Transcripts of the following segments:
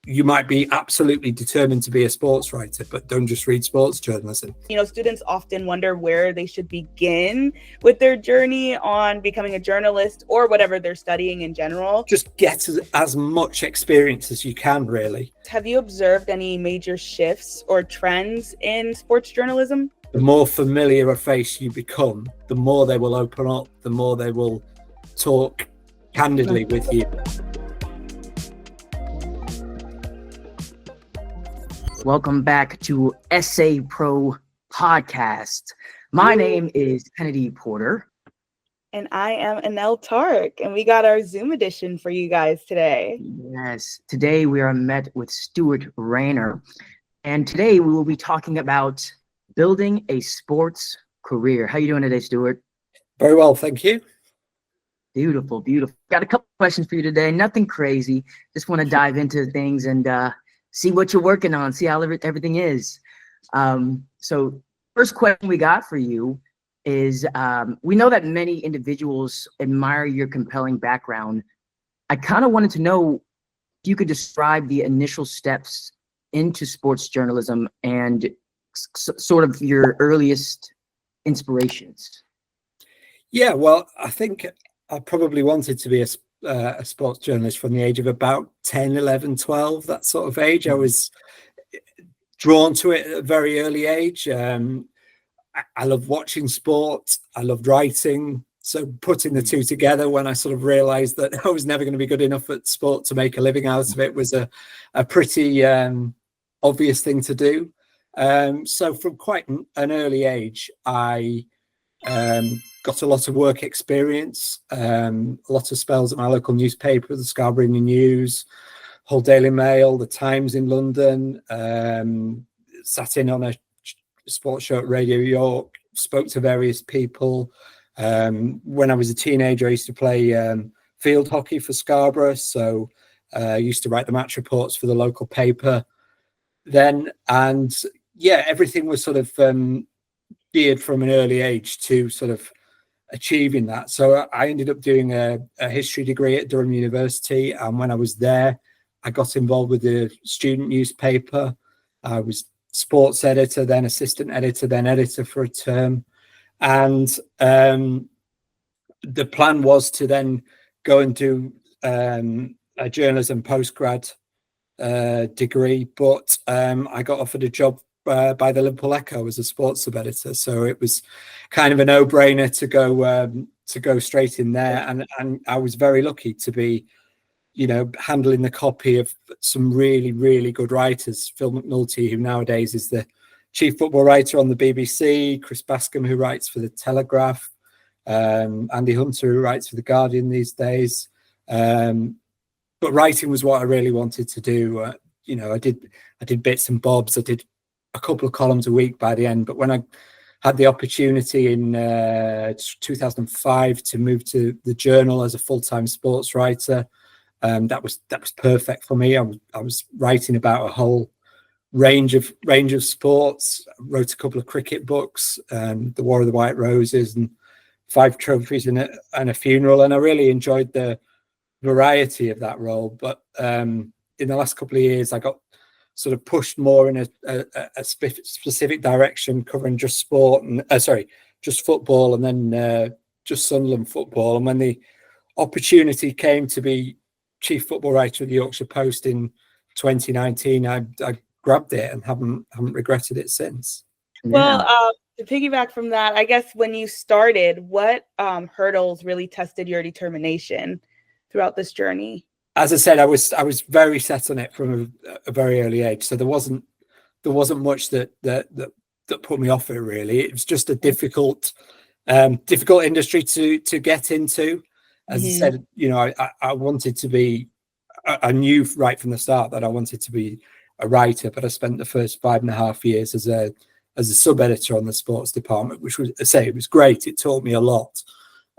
you might be absolutely determined to be a sports writer, but don't just read sports journalism. Students often wonder where they should begin with their journey on becoming a journalist or whatever they're studying in general. Just get as much experience as you can, really. Have you observed any major shifts or trends in sports journalism? The more familiar a face you become, the more they will open up, the more they will talk candidly with you. Welcome back to EssayPro podcast. My name is Kennedy Porter. And I am Anel Tark, and we got our Zoom edition for you guys today. Yes, today we are met with Stuart Rayner. And today we will be talking about building a sports career. How you doing today, Stuart? Very well, thank you. Beautiful, beautiful. Got a couple questions for you today. Nothing crazy. Just want to dive into things and see what you're working on, see how everything is. So first question we got for you is, we know that many individuals admire your compelling background. I kind of wanted to know if you could describe the initial steps into sports journalism and sort of your earliest inspirations. Yeah, well, I think I probably wanted to be a sports journalist from the age of about 10, 11, 12, that sort of age. I was drawn to it at a very early age. I loved watching sport. I loved writing. So putting the two together, when I sort of realized that I was never going to be good enough at sport to make a living out of it, was a pretty obvious thing to do. So from quite an early age, I got a lot of work experience, a lot of spells at my local newspaper, the Scarborough Evening News, Hull Daily Mail, the Times in London, sat in on a sports show at Radio York, spoke to various people. When I was a teenager, I used to play field hockey for Scarborough, so I used to write the match reports for the local paper then. And yeah, everything was sort of geared from an early age to sort of achieving that. So I ended up doing a history degree at Durham University, and when I was there, I got involved with the student newspaper. I was sports editor, then assistant editor, then editor for a term. And the plan was to then go and do a journalism postgrad degree, but I got offered a job by the Liverpool Echo as a sports sub-editor, so it was kind of a no-brainer to go straight in there. And I was very lucky to be, handling the copy of some really, really good writers. Phil McNulty, who nowadays is the chief football writer on the BBC, Chris Bascom, who writes for the Telegraph, Andy Hunter, who writes for the Guardian these days. But writing was what I really wanted to do. I did bits and bobs. I did a couple of columns a week by the end, but when I had the opportunity in 2005 to move to the Journal as a full-time sports writer, that was perfect for me. I was writing about a whole range of sports. I wrote a couple of cricket books, The War of the White Roses and 5 Trophies and a Funeral, and I really enjoyed the variety of that role. But in the last couple of years, I got sort of pushed more in a specific direction, covering just sport and just football, and then just Sunderland football. And when the opportunity came to be chief football writer of the Yorkshire Post in 2019, I grabbed it and haven't regretted it since. Well, to piggyback from that, I guess when you started, what hurdles really tested your determination throughout this journey? As I said, I was very set on it from a very early age. So there wasn't much that put me off it, really. It was just a difficult industry to get into. As I said, I wanted to be. I knew right from the start that I wanted to be a writer, but I spent the first 5.5 years as a sub-editor on the sports department, which was, it was great. It taught me a lot.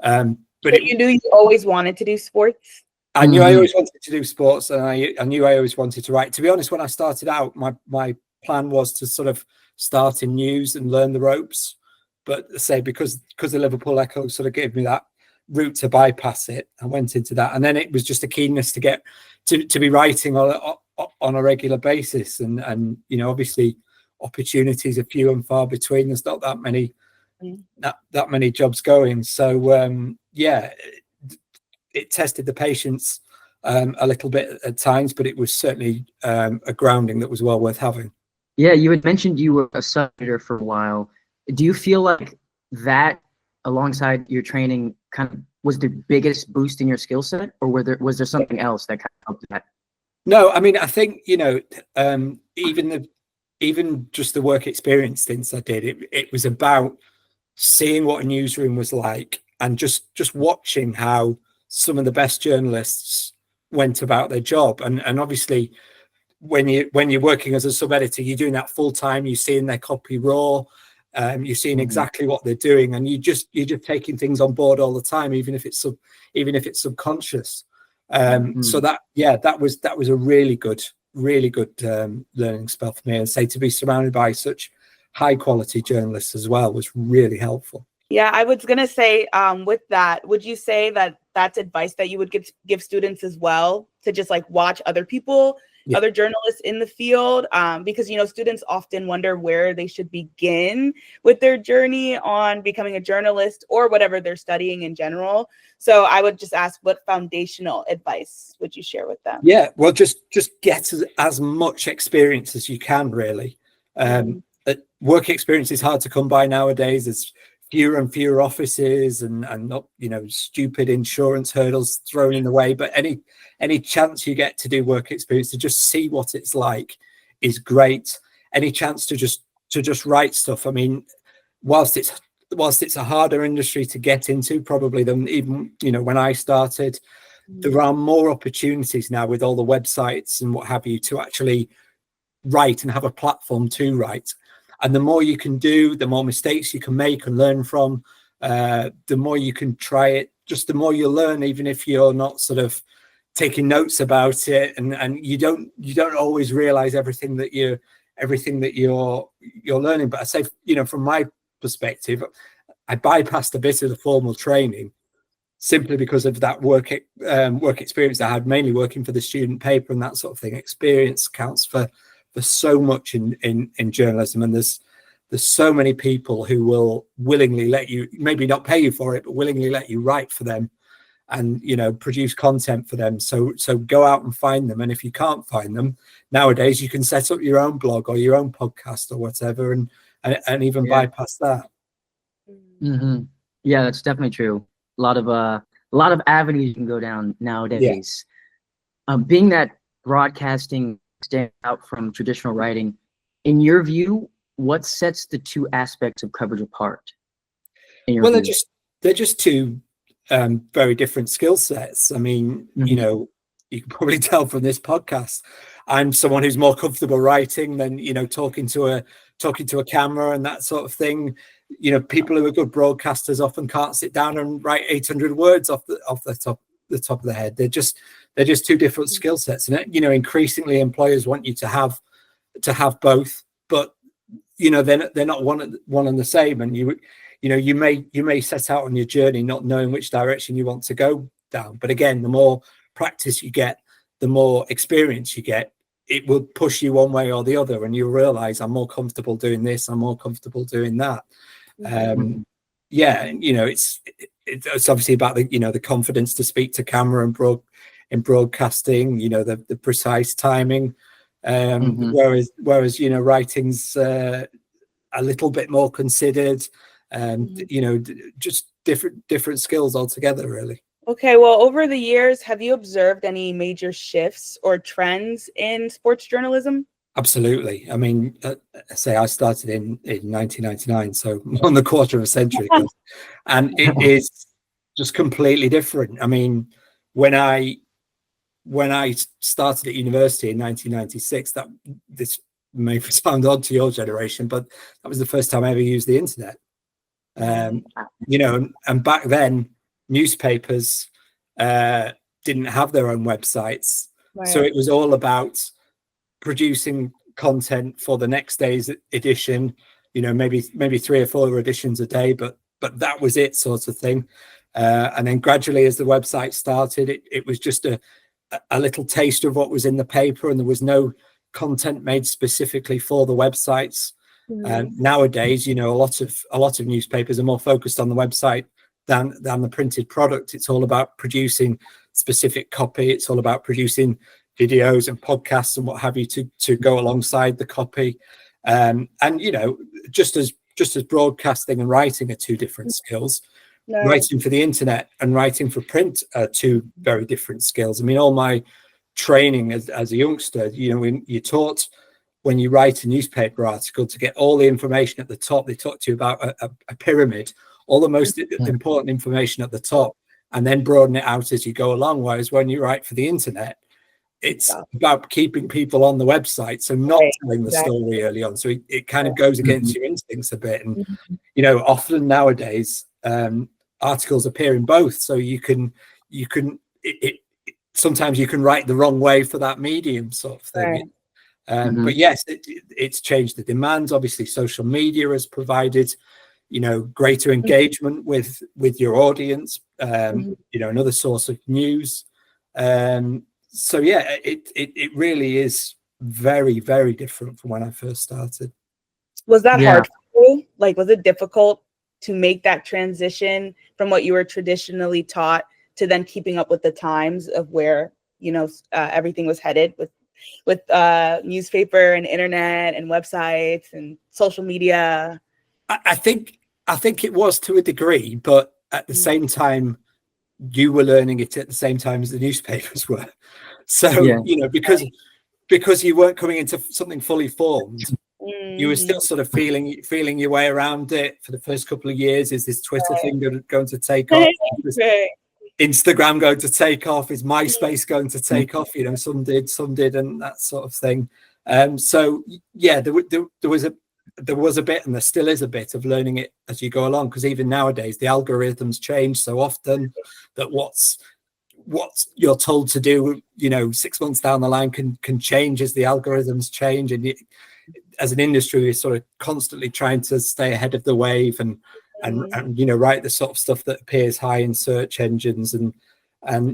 But you knew you always wanted to do sports? I knew I always wanted to do sports, and I knew I always wanted to write. To be honest, when I started out, my plan was to sort of start in news and learn the ropes. But because the Liverpool Echo sort of gave me that route to bypass it, I went into that. And then it was just a keenness to get to be writing on a regular basis, and obviously opportunities are few and far between. There's not that many that many jobs going, so it tested the patience a little bit at times, but it was certainly a grounding that was well worth having. Yeah, you had mentioned you were a sub-editor for a while. Do you feel like that, alongside your training, kind of was the biggest boost in your skill set, or was there something else that kind of helped that? No, I mean, I think even just the work experience things I did, it was about seeing what a newsroom was like, and just watching how some of the best journalists went about their job, and obviously when you're working as a sub-editor, you're doing that full time. You're seeing their copy raw, you're seeing exactly what they're doing, and you're just taking things on board all the time, even if it's subconscious. So that was a really good learning spell for me, and say to be surrounded by such high quality journalists as well was really helpful. Yeah, I was gonna say, with that, would you say that that's advice that you would give students as well, to just like watch other people, other journalists in the field? Because students often wonder where they should begin with their journey on becoming a journalist, or whatever they're studying in general. So I would just ask, what foundational advice would you share with them? Yeah, well, just get as much experience as you can, really. Work experience is hard to come by nowadays. There's fewer and fewer offices, and not stupid insurance hurdles thrown in the way, but any chance you get to do work experience, to just see what it's like, is great. Any chance to just write stuff. I mean, whilst it's a harder industry to get into probably than even when I started, there are more opportunities now with all the websites and what have you to actually write and have a platform to write. And the more you can do, the more mistakes you can make and learn from, the more you can try it, just the more you'll learn, even if you're not sort of taking notes about it, and you don't always realize everything that you're learning. But I say, from my perspective, I bypassed a bit of the formal training simply because of that work experience I had, mainly working for the student paper and that sort of thing. Experience counts for so much in journalism, and there's so many people who will willingly let you, maybe not pay you for it, but willingly let you write for them and produce content for them. So go out and find them, and if you can't find them nowadays, you can set up your own blog or your own podcast or whatever, and even bypass that. Yeah, that's definitely true. A lot of avenues you can go down nowadays. Being that broadcasting stand out from traditional writing, in your view, what sets the two aspects of coverage apart? Well, they're just two very different skill sets. I mean, you can probably tell from this podcast, I'm someone who's more comfortable writing than talking to a camera and that sort of thing. People who are good broadcasters often can't sit down and write 800 words off the top of the head. They're just two different skill sets, and increasingly employers want you to have both, but they're not one and the same. And you may set out on your journey not knowing which direction you want to go down, but again, the more practice you get, the more experience you get, it will push you one way or the other, and you'll realize, I'm more comfortable doing this, I'm more comfortable doing that. It's obviously about the confidence to speak to camera and broadcasting, the precise timing, whereas writing's a little bit more considered, just different skills altogether, really. Okay, well, over the years, have you observed any major shifts or trends in sports journalism? Absolutely. I mean, I started in 1999, so more than a quarter of a century ago, and it is just completely different. I mean, when I started at university in 1996, this may sound odd to your generation, but that was the first time I ever used the internet. And back then, newspapers didn't have their own websites, so it was all about producing content for the next day's edition, maybe 3 or 4 editions a day, but that was it, sort of thing. And then gradually, as the website started, it was just a little taste of what was in the paper, and there was no content made specifically for the websites. Nowadays, you know, a lot of newspapers are more focused on the website than the printed product. It's all about producing specific copy. It's all about producing videos and podcasts and what have you to go alongside the copy. And you know, just as broadcasting and writing are two different skills, writing for the internet and writing for print are two very different skills. I mean, all my training as a youngster, you know, when you're taught, when you write a newspaper article, to get all the information at the top. They talk to you about a pyramid, all the most important information at the top, and then broaden it out as you go along. Whereas when you write for the internet, it's about keeping people on the website, so not telling the story early on. So it kind of goes against your instincts a bit. And you know, often nowadays articles appear in both, so you can sometimes you can write the wrong way for that medium, sort of thing. But yes, it's changed the demands. Obviously, social media has provided, you know, greater engagement with your audience. You know, another source of news. So yeah, it really is very, very different from when I first started. Was that hard for you? Like, was it difficult to make that transition from what you were traditionally taught to then keeping up with the times of where, you know, everything was headed with newspaper and internet and websites and social media? I think it was, to a degree, but at the same time, you were learning it at the same time as the newspapers were. So you know, because you weren't coming into something fully formed, you were still sort of feeling your way around it for the first couple of years. Is this Twitter thing going to take off? Is Instagram going to take off? Is MySpace going to take off? You know, some did, and that sort of thing. So yeah, there was a bit, and there still is a bit of learning it as you go along, because even nowadays the algorithms change so often that what's you're told to do, you know, 6 months down the line can change as the algorithms change. And as an industry, we're sort of constantly trying to stay ahead of the wave and you know, write the sort of stuff that appears high in search engines, and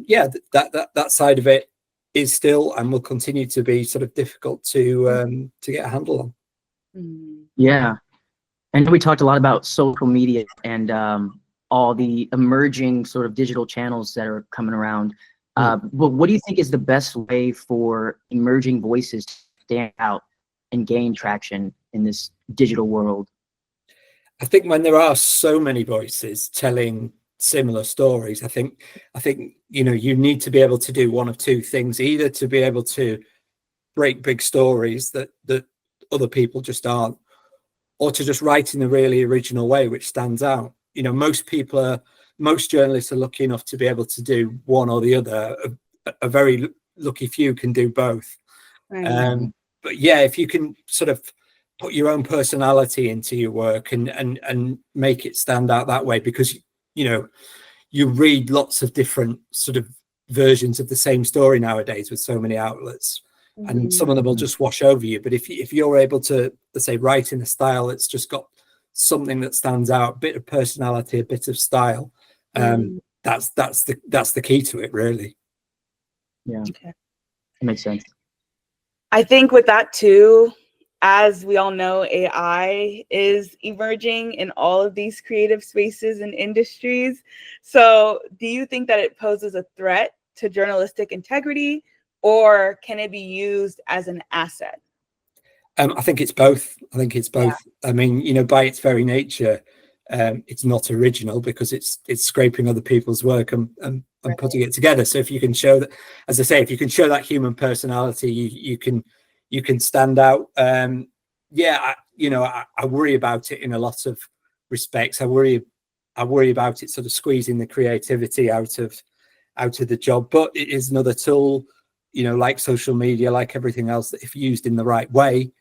yeah, that side of it is still and will continue to be sort of difficult to get a handle on. Yeah, and we talked a lot about social media and all the emerging sort of digital channels that are coming around. But what do you think is the best way for emerging voices to stand out and gain traction in this digital world? I think when there are so many voices telling similar stories, I think you know, you need to be able to do one of two things: either to be able to break big stories that other people just aren't, or to just write in a really original way which stands out. You know, most journalists are lucky enough to be able to do one or the other. A very lucky few can do both. But yeah, if you can sort of put your own personality into your work and make it stand out that way, because you know, you read lots of different sort of versions of the same story nowadays with so many outlets, and some of them will just wash over you. But if you're able to, let's say, write in a style that's just got something that stands out, a bit of personality, a bit of style, that's the key to it, really. Yeah, that makes sense. I think with that too, as we all know, AI is emerging in all of these creative spaces and industries. So do you think that it poses a threat to journalistic integrity, or can it be used as an asset? I think it's both. I mean, you know, by its very nature, it's not original, because it's scraping other people's work and putting it together. So if you can show that, as I say, if you can show that human personality, you can stand out. You know, I worry about it in a lot of respects. I worry about it sort of squeezing the creativity out of the job. But it is another tool, you know, like social media, like everything else, that if used in the right way,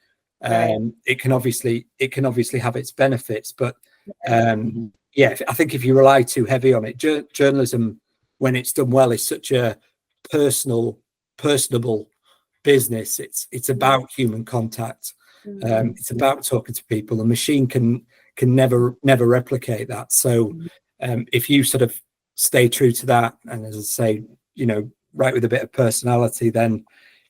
it can obviously have its benefits. But yeah, I think if you rely too heavy on it, journalism, when it's done well, is such a personable business. It's about human contact. It's about talking to people. A machine can never replicate that. So if you sort of stay true to that, and as I say, you know, write with a bit of personality, then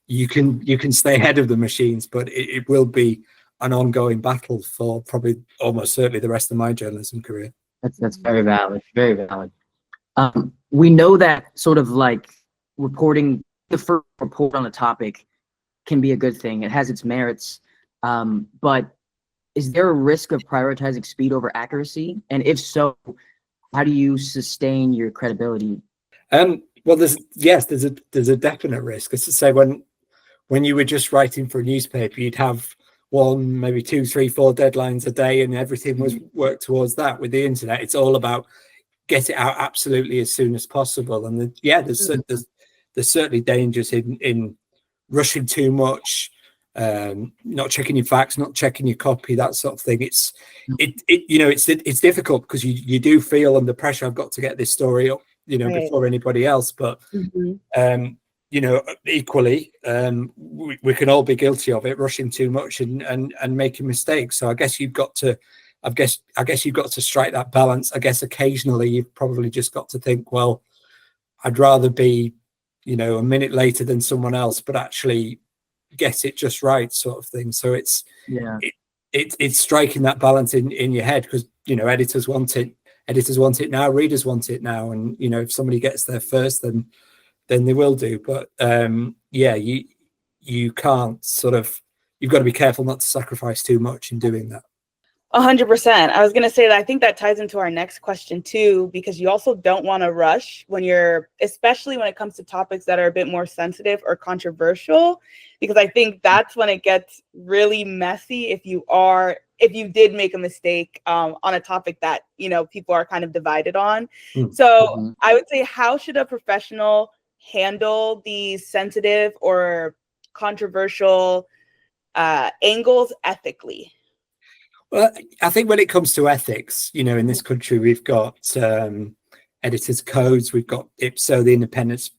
you can stay ahead of the machines. But it will be an ongoing battle for probably almost certainly the rest of my journalism career. That's very valid. Very valid. We know that sort of like reporting the first report on a topic can be a good thing. It has its merits. But is there a risk of prioritizing speed over accuracy? And if so, how do you sustain your credibility? Well, there's a definite risk. As I say, when you were just writing for a newspaper, you'd have 1, maybe 2, 3, 4 deadlines a day, and everything was worked towards that. With the internet, it's all about get it out absolutely as soon as possible. And there's certainly dangers in rushing too much, not checking your facts, not checking your copy, that sort of thing. It's difficult because you do feel under pressure. I've got to get this story up, right, before anybody else. But equally, we can all be guilty of it, rushing too much and making mistakes. So I guess you've got to strike that balance. I guess occasionally you've probably just got to think, well, I'd rather be, a minute later than someone else, but actually get it just right, sort of thing. So it's striking that balance in your head, because editors want it now, readers want it now, and if somebody gets there first, then they will do. But you can't you've got to be careful not to sacrifice too much in doing that. 100%. I was going to say that I think that ties into our next question too, because you also don't want to rush especially when it comes to topics that are a bit more sensitive or controversial, because I think that's when it gets really messy if you did make a mistake on a topic that, people are kind of divided on. So I would say, how should a professional handle these sensitive or controversial angles ethically? Well, I think when it comes to ethics, in this country, we've got editors' codes, we've got IPSO, the Independent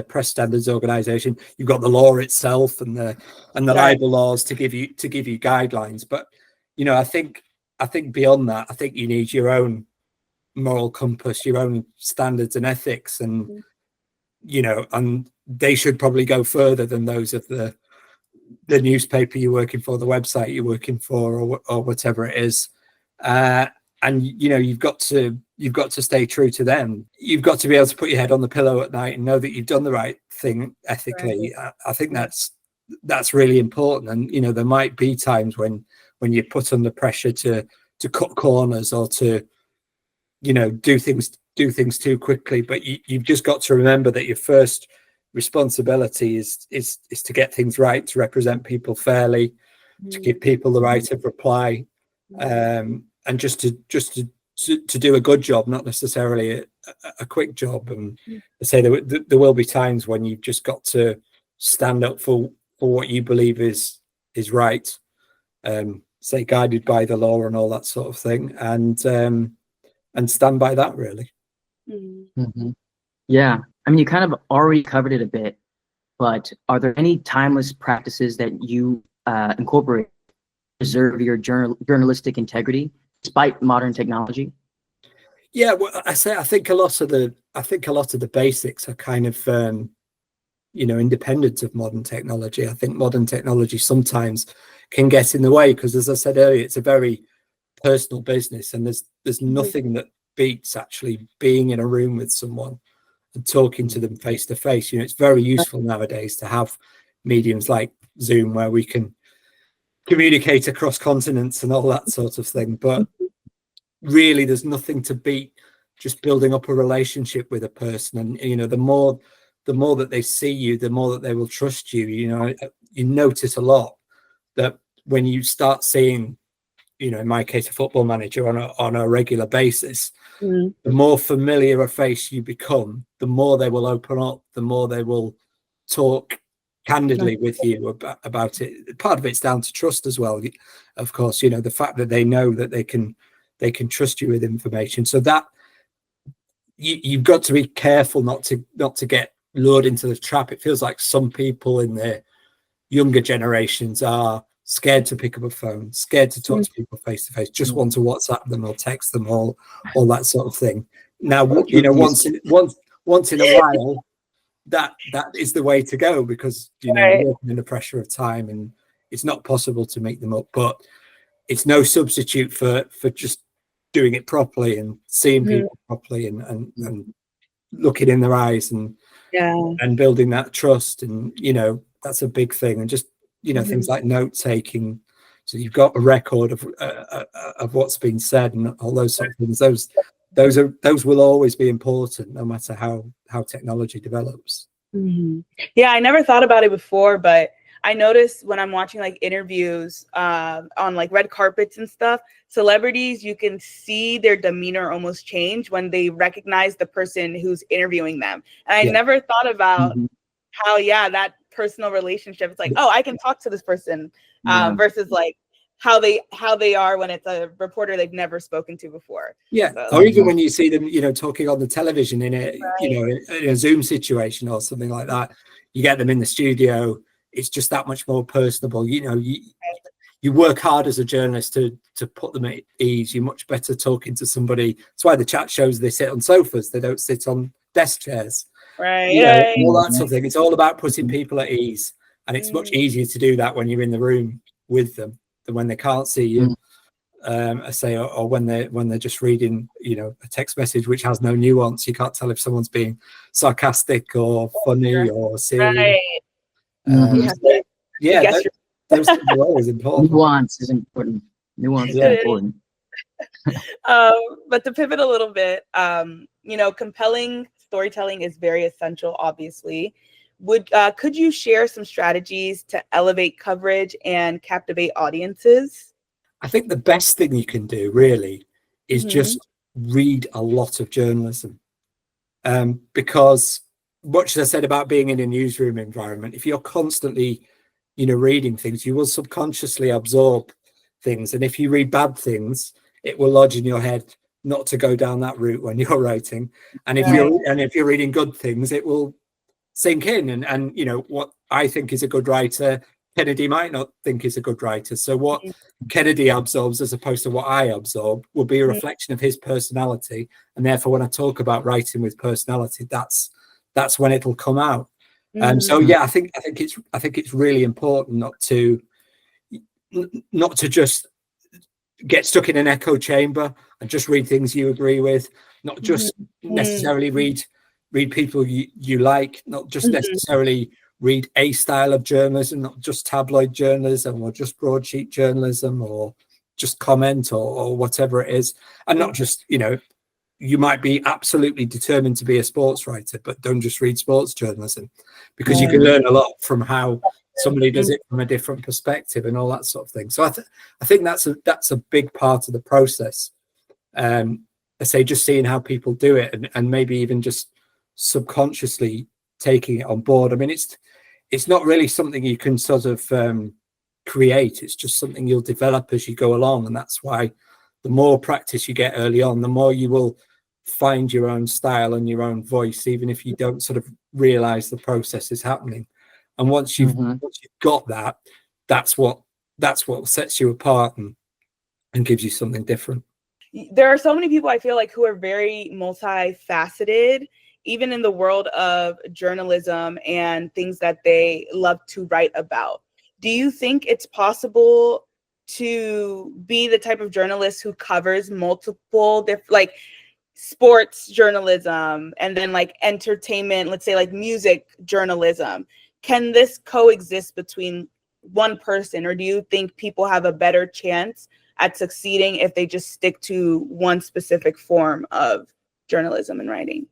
Press Standards Organization, you've got the law itself and the libel laws to give you guidelines. But I think beyond that, I think you need your own moral compass, your own standards and ethics, and and they should probably go further than those of the newspaper you're working for, the website you're working for, or whatever it is. And you've got to stay true to them. You've got to be able to put your head on the pillow at night and know that you've done the right thing ethically. Right. I think that's really important. And there might be times when you're put under pressure to cut corners or to do things too quickly. But you've just got to remember that your first responsibility is to get things right, to represent people fairly, to give people the right of reply, and just to do a good job, not necessarily a quick job. And I say there will be times when you've just got to stand up for what you believe is right, say guided by the law and all that sort of thing, and stand by that, really. Yeah, I mean, you kind of already covered it a bit, but are there any timeless practices that you incorporate to preserve your journalistic integrity despite modern technology? Yeah, well, I think a lot of the basics are kind of independent of modern technology. I think modern technology sometimes can get in the way because, as I said earlier, it's a very personal business, and there's nothing that beats actually being in a room with someone and talking to them face to face. It's very useful nowadays to have mediums like Zoom where we can communicate across continents and all that sort of thing. But really, there's nothing to beat just building up a relationship with a person. And the more that they see you, the more that they will trust you. You notice a lot that when you start seeing, in my case, a football manager on a regular basis, the more familiar a face you become, the more they will open up, the more they will talk candidly with you about it. Part of it's down to trust as well, of course. The fact that they know that they can trust you with information. So that you've got to be careful not to get lured into the trap. It feels like some people in their younger generations are scared to pick up a phone, scared to talk to people face to face, just want to WhatsApp them or text them, all that sort of thing. Now, once in a while, that is the way to go, because you're working in the pressure of time and it's not possible to make them up. But it's no substitute for just doing it properly and seeing people properly and looking in their eyes and building that trust. And that's a big thing. And just things like note taking, so you've got a record of what's been said and all those sort of things. Those will always be important, no matter how technology develops. Yeah, I never thought about it before, but I noticed when I'm watching like interviews on like red carpets and stuff, celebrities, you can see their demeanor almost change when they recognize the person who's interviewing them. And I never thought about how, that personal relationship, it's like, oh, I can talk to this person versus like how they are when it's a reporter they've never spoken to before. Or even when you see them talking on the television in a in a Zoom situation or something like that, you get them in the studio, it's just that much more personable. You work hard as a journalist to put them at ease. You're much better talking to somebody. That's why the chat shows they sit on sofas, they don't sit on desk chairs, all that sort of thing. It's all about putting people at ease, and it's much easier to do that when you're in the room with them than when they can't see you, or when they're just reading a text message which has no nuance. You can't tell if someone's being sarcastic or funny or serious. Those things are always important. Nuance is important. Nuance is important. But to pivot a little bit, compelling storytelling is very essential, obviously. Could you share some strategies to elevate coverage and captivate audiences? I think the best thing you can do really is just read a lot of journalism, because much as I said about being in a newsroom environment, if you're constantly reading things, you will subconsciously absorb things, and if you read bad things, it will lodge in your head not to go down that route when you're writing. And if you're reading good things, it will sink in. And what I think is a good writer, Kennedy might not think is a good writer. So what Kennedy absorbs as opposed to what I absorb will be a reflection of his personality, and therefore when I talk about writing with personality, that's when it'll come out. So I think it's really important not to just get stuck in an echo chamber and just read things you agree with, not just necessarily read people you like, not just necessarily read a style of journalism, not just tabloid journalism or just broadsheet journalism or just comment or whatever it is, and not just you might be absolutely determined to be a sports writer, but don't just read sports journalism, because you can learn a lot from how somebody does it from a different perspective and all that sort of thing. So I think that's a big part of the process. I say just seeing how people do it and maybe even just subconsciously taking it on board. I mean, it's not really something you can sort of create. It's just something you'll develop as you go along, and that's why the more practice you get early on, the more you will find your own style and your own voice, even if you don't sort of realize the process is happening. And once you've got that, that's what sets you apart and gives you something different. There are so many people I feel like who are very multifaceted, even in the world of journalism and things that they love to write about. Do you think it's possible to be the type of journalist who covers multiple like sports journalism and then like entertainment, let's say like music journalism? Can this coexist between one person, or do you think people have a better chance at succeeding if they just stick to one specific form of journalism and writing?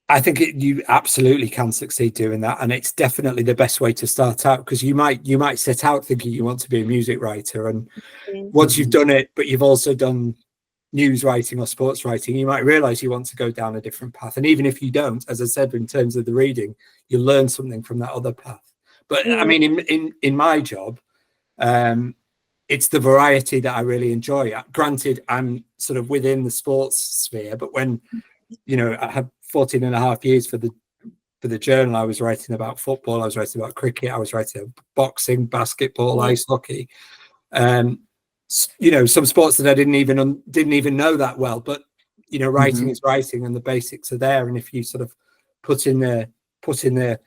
I think you absolutely can succeed doing that, and it's definitely the best way to start out, because you might set out thinking you want to be a music writer, and once you've done it, but you've also done news writing or sports writing, you might realize you want to go down a different path. And even if you don't, as I said, in terms of the reading, you learn something from that other path. But I mean, in my job, it's the variety that I really enjoy. Granted, I'm sort of within the sports sphere, but when I had 14 and a half years for the journal, I was writing about football, I was writing about cricket, I was writing about boxing, basketball, ice hockey, some sports that I didn't even know that well. But writing is writing, and the basics are there. And if you sort of put in the put in the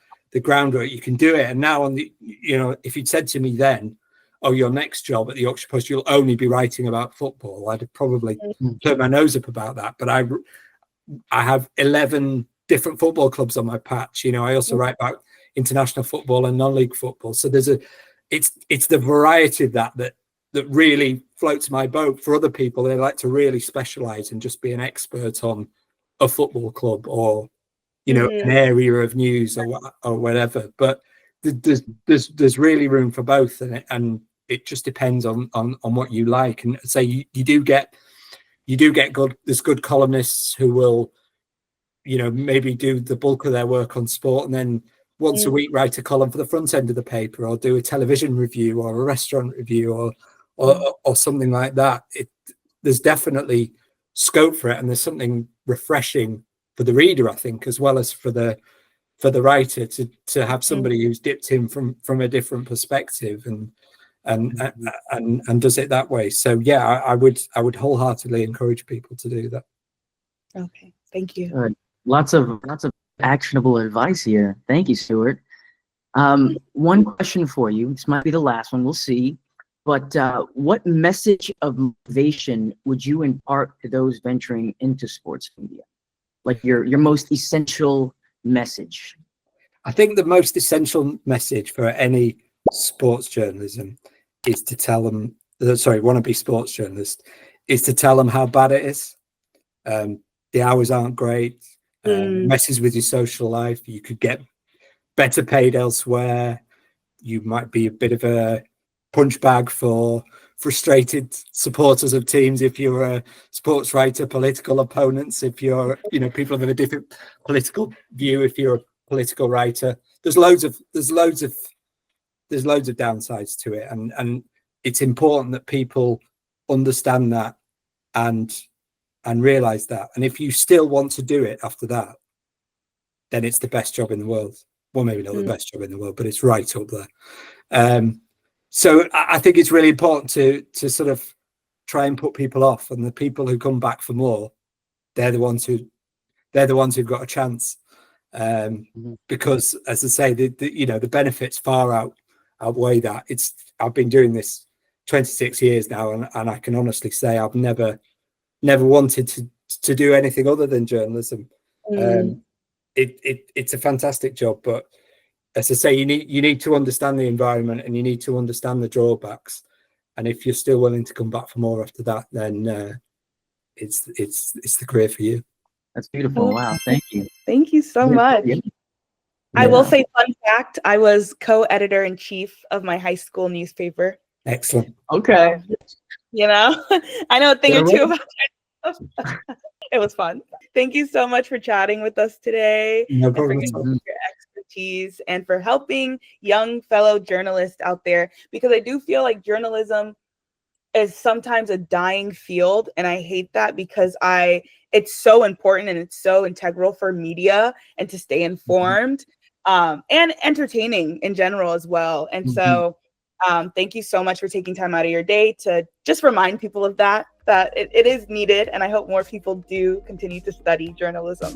groundwork, you can do it. And now on the, you know, if you'd said to me then, oh, your next job at the Yorkshire Post, you'll only be writing about football, I'd have probably turned my nose up about that. But I have 11 different football clubs on my patch. You know, I also write about international football and non-league football. So there's it's the variety of that really floats my boat. For other people, they like to really specialize and just be an expert on a football club or, you know, an area of news or whatever. But there's really room for both, and it just depends on what you like. And say you do get there's good columnists who will, you know, maybe do the bulk of their work on sport and then once a week write a column for the front end of the paper, or do a television review or a restaurant review or something like that. There's definitely scope for it, and there's something refreshing for the reader, I think, as well as for the writer to have somebody who's dipped in from a different perspective and does it that way. So yeah, I would wholeheartedly encourage people to do that. Okay, thank you. Lots of actionable advice here. Thank you, Stuart. One question for you. This might be the last one. We'll see. But what message of motivation would you impart to those venturing into sports media? Like your most essential message? I think the most essential message for any sports journalism is to tell them, wannabe sports journalist, is to tell them how bad it is. The hours aren't great. Messes with your social life. You could get better paid elsewhere. You might be a bit of a punch bag for frustrated supporters of teams if you're a sports writer, political opponents if you're, you know, people have a different political view if you're a political writer. There's loads of downsides to it, and it's important that people understand that and realize that. And if you still want to do it after that, then it's the best job in the world. Well, maybe not the best job in the world, but it's right up there. So I think it's really important to sort of try and put people off, and the people who come back for more, they're the ones who've got a chance. Because, as I say, the benefits far outweigh that. I've been doing this 26 years now, and I can honestly say I've never wanted to do anything other than journalism. It's a fantastic job, but as I say, you need to understand the environment and you need to understand the drawbacks. And if you're still willing to come back for more after that, then it's the career for you. That's beautiful. Wow, thank you. Thank you so much. Yeah. I will say, fun fact, I was co-editor-in-chief of my high school newspaper. Excellent. Okay. You know, I know a thing or two about that. It was fun. Thank you so much for chatting with us today. No problem. And for your expertise and for helping young fellow journalists out there, because I do feel like journalism is sometimes a dying field, and I hate that because it's so important and it's so integral for media and to stay informed and entertaining in general as well. And so thank you so much for taking time out of your day to just remind people of that it is needed. And I hope more people do continue to study journalism.